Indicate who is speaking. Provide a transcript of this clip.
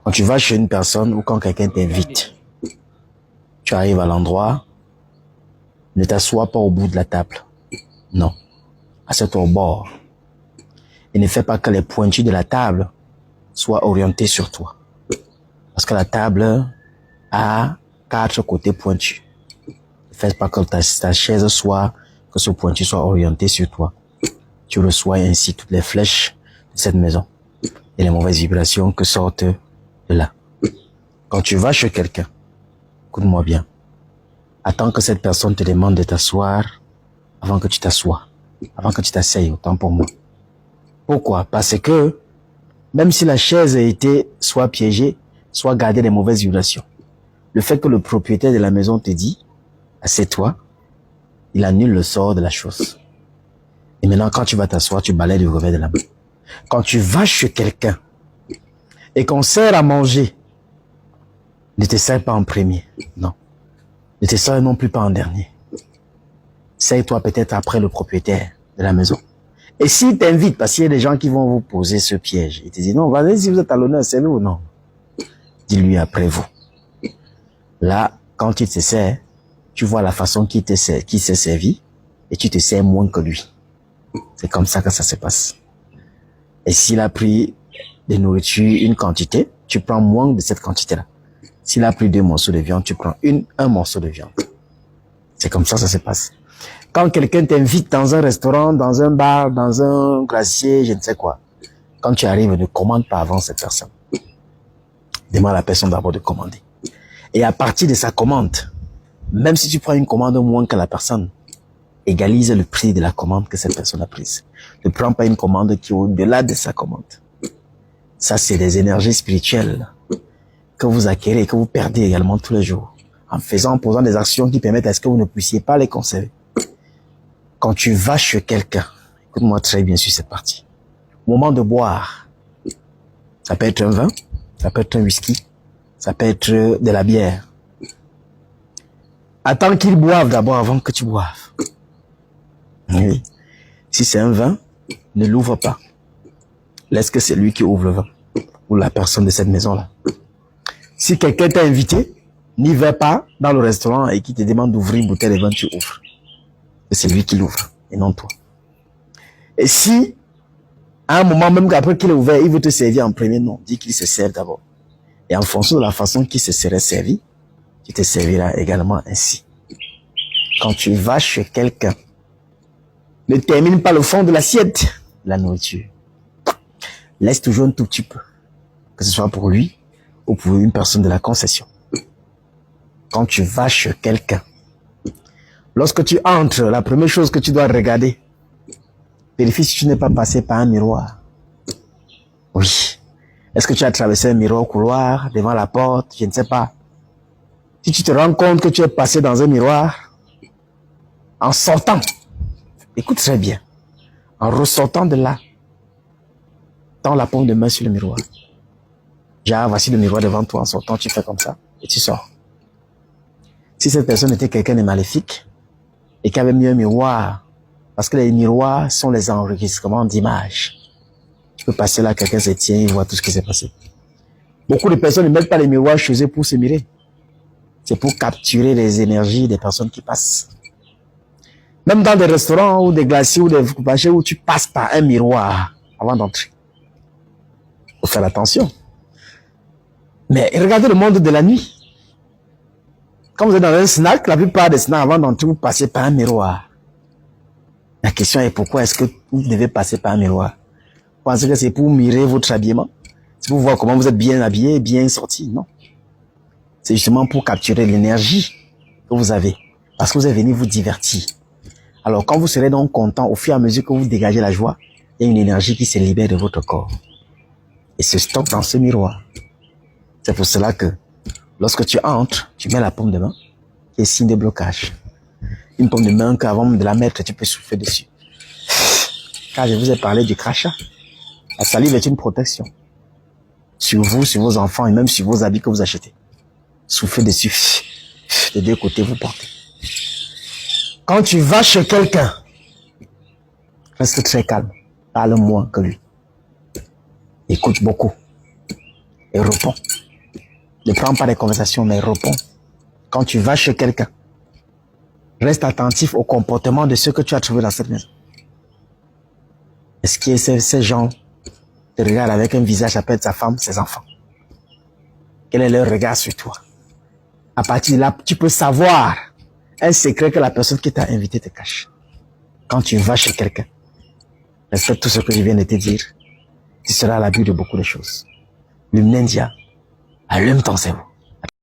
Speaker 1: Quand tu vas chez une personne ou quand quelqu'un t'invite, tu arrives à l'endroit, ne t'assois pas au bout de la table. Non. Assieds-toi au bord. Et ne fais pas que les pointures de la table soient orientées sur toi. Parce que la table a 4 côtés pointus. Ne fais pas que ta chaise soit, que ce pointu soit orienté sur toi. Tu reçois ainsi toutes les flèches de cette maison et les mauvaises vibrations que sortent de là. Quand tu vas chez quelqu'un, écoute-moi bien, attends que cette personne te demande de t'asseoir avant que tu t'assoies, avant que tu t'asseyes, autant pour moi. Pourquoi? Parce que même si la chaise a été soit piégée, soit gardée des mauvaises vibrations, le fait que le propriétaire de la maison te dit, assieds-toi, il annule le sort de la chose. Et maintenant, quand tu vas t'asseoir, tu balayes du revers de la main. Quand tu vas chez quelqu'un et qu'on sert à manger, ne te sers pas en premier, non. Ne te sers non plus pas en dernier. Sers-toi peut-être après le propriétaire de la maison. Et s'il t'invite, parce qu'il y a des gens qui vont vous poser ce piège, il te dit non, vas-y, si vous êtes à l'honneur, servez-vous ou non. Dis-lui après vous. Là, quand il te sert, tu vois la façon qu'il s'est servi et tu te sers moins que lui. C'est comme ça que ça se passe. Et s'il a pris de nourriture, une quantité, tu prends moins de cette quantité-là. S'il a pris 2 morceaux de viande, tu prends un morceau de viande. C'est comme ça que ça se passe. Quand quelqu'un t'invite dans un restaurant, dans un bar, dans un glacier, je ne sais quoi, quand tu arrives, ne commande pas avant cette personne. Demande à la personne d'abord de commander. Et à partir de sa commande, même si tu prends une commande moins que la personne, égalise le prix de la commande que cette personne a prise. Ne prends pas une commande qui est au-delà de sa commande. Ça, c'est des énergies spirituelles que vous acquérez, que vous perdez également tous les jours, en posant des actions qui permettent à ce que vous ne puissiez pas les conserver. Quand tu vas chez quelqu'un, écoute-moi très bien sur cette partie. Au moment de boire, ça peut être un vin, ça peut être un whisky, ça peut être de la bière. Attends qu'ils boivent d'abord avant que tu boives. Oui. Si c'est un vin, ne l'ouvre pas. Laisse que c'est lui qui ouvre le vin. Ou la personne de cette maison-là. Si quelqu'un t'a invité, n'y va pas dans le restaurant et qui te demande d'ouvrir une bouteille de vin, tu ouvres. C'est lui qui l'ouvre et non toi. Et si, à un moment même qu'après qu'il est ouvert, il veut te servir en premier, non, dis qu'il se sert d'abord. Et en fonction de la façon qu'il se serait servi, tu te serviras également ainsi. Quand tu vas chez quelqu'un, ne termine pas le fond de l'assiette, la nourriture. Laisse toujours un tout petit peu, que ce soit pour lui ou pour une personne de la concession. Quand tu vas chez quelqu'un, lorsque tu entres, la première chose que tu dois regarder, vérifie si tu n'es pas passé par un miroir. Oui. Est-ce que tu as traversé un miroir au couloir, devant la porte, je ne sais pas. Si tu te rends compte que tu es passé dans un miroir, en sortant, écoute très bien, en ressortant de là, tends la paume de main sur le miroir. Genre, voici le miroir devant toi, en sortant, tu fais comme ça, et tu sors. Si cette personne était quelqu'un de maléfique, et qui avait mis un miroir, parce que les miroirs sont les enregistrements d'images. Tu peux passer là, quelqu'un se tient, il voit tout ce qui s'est passé. Beaucoup de personnes ne mettent pas les miroirs chez eux pour se mirer. C'est pour capturer les énergies des personnes qui passent. Même dans des restaurants ou des glaciers ou des marchés où tu passes par un miroir avant d'entrer. Faut faire attention. Mais regardez le monde de la nuit. Quand vous êtes dans un snack, la plupart des snacks, avant d'entrer, vous passez par un miroir. La question est pourquoi est-ce que vous devez passer par un miroir? Vous pensez que c'est pour mirer votre habillement? C'est pour voir comment vous êtes bien habillé, bien sorti? Non. C'est justement pour capturer l'énergie que vous avez. Parce que vous êtes venu vous divertir. Alors quand vous serez donc content, au fur et à mesure que vous dégagez la joie, il y a une énergie qui se libère de votre corps. Et se stocke dans ce miroir. C'est pour cela que lorsque tu entres, tu mets la paume de main, qui est signe de blocage. Une paume de main qu'avant de la mettre, tu peux souffler dessus. Car je vous ai parlé du crachat. La salive est une protection. Sur vous, sur vos enfants et même sur vos habits que vous achetez. Soufflez dessus. Des 2 côtés, vous portez. Quand tu vas chez quelqu'un, reste très calme. Parle moins que lui. Écoute beaucoup. et réponds. Ne prends pas des conversations, mais réponds. Quand tu vas chez quelqu'un, reste attentif au comportement de ceux que tu as trouvés dans cette maison. Est-ce que ces gens te regardent avec un visage à peine sa femme, ses enfants? Quel est leur regard sur toi? À partir de là, tu peux savoir un secret que la personne qui t'a invité te cache. Quand tu vas chez quelqu'un, respecte tout ce que je viens de te dire. Tu seras à l'abri de beaucoup de choses. L'India, allume ton cerveau.